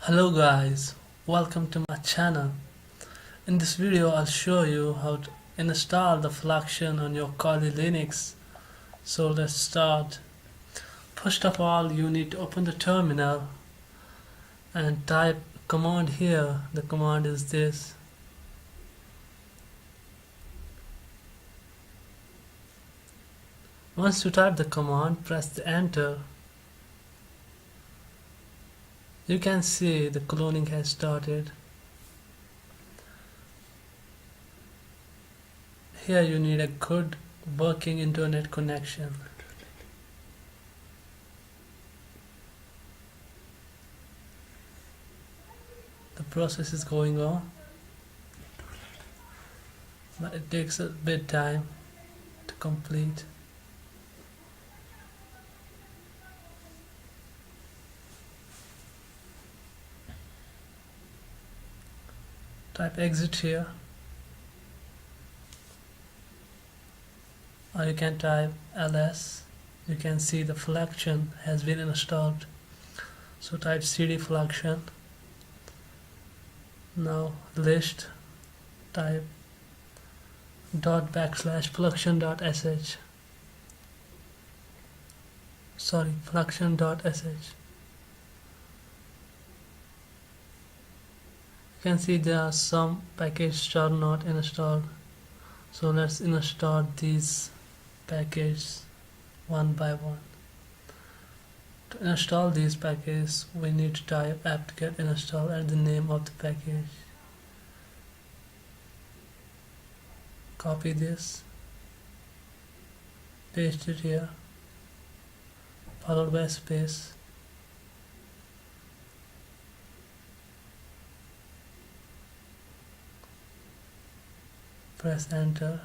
Hello guys, welcome to my channel. In this video I'll show you how to install the fluxion on your Kali Linux. So let's start. First of all, you need to open the terminal and type command here. The command is this. Once you type the command, press the enter. You can see the cloning has started. Here you need a good working internet connection. The process is going on, but it takes a bit time to complete. Type exit here, or you can type ls. You can see the fluxion has been installed. So type cd fluxion. Now list, type fluxion.sh. Fluxion.sh. You can see there are some packages that are not installed. So let's install these packages one by one. To install these packages, we need to type apt-get install as the name of the package. Copy this, paste it here, followed by space. Press enter.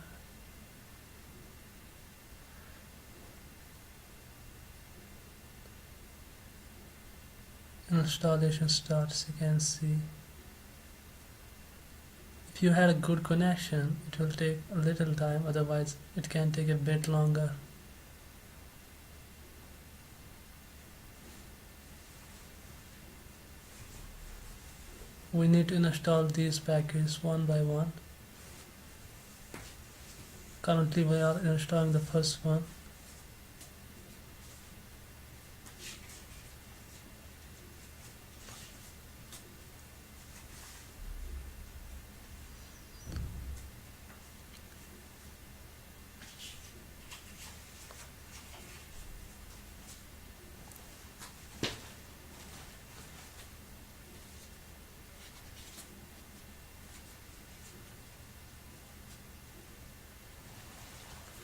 Installation starts, you can see. If you had a good connection, it will take a little time, otherwise it can take a bit longer. We need to install these packages one by one. Currently we are installing the first one.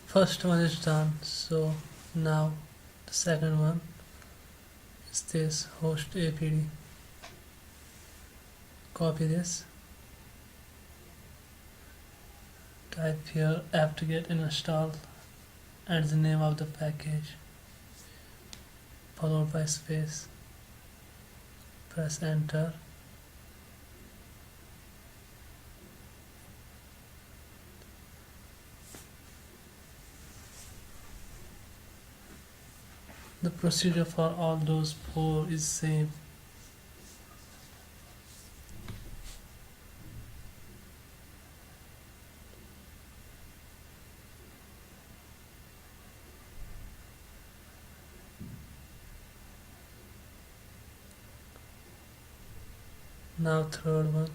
First one is done, so now the second one is this host apd. Copy this, type here apt-get installed and the name of the package, followed by space. Press enter. The procedure for all those four is same. Now third one.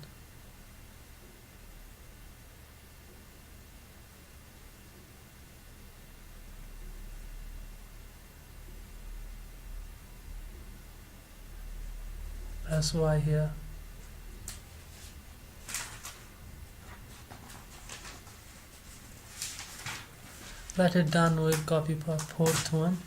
Press Y here. Let it done, we'll copy for fourth one.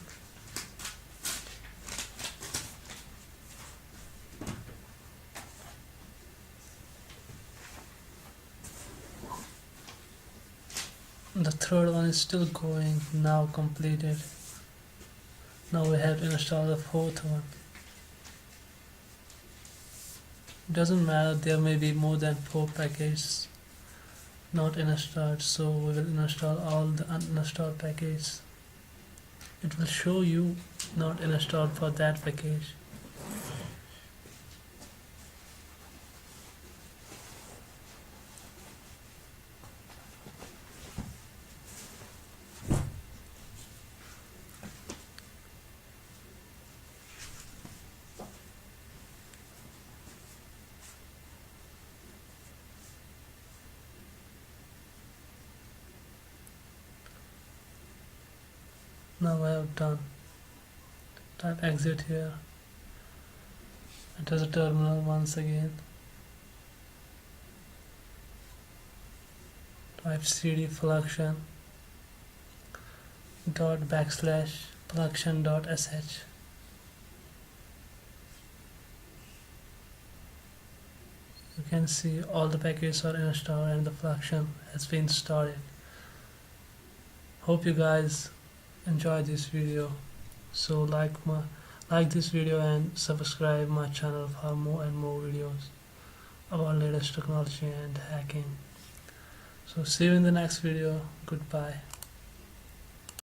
The third one is still going, now completed. Now we have to install the fourth one. Doesn't matter, there may be more than 4 packages not installed, so we will install all the uninstalled packages. It will show you not installed for that package. Now I have done. Type exit here. Enter the terminal once again. Type cd fluxion dot backslash fluxion dot sh. You can see all the packages are installed and the fluxion has been started. Hope you guys enjoy this video. So like this video and subscribe my channel for more and more videos about latest technology and hacking. So see you in the next video. Goodbye.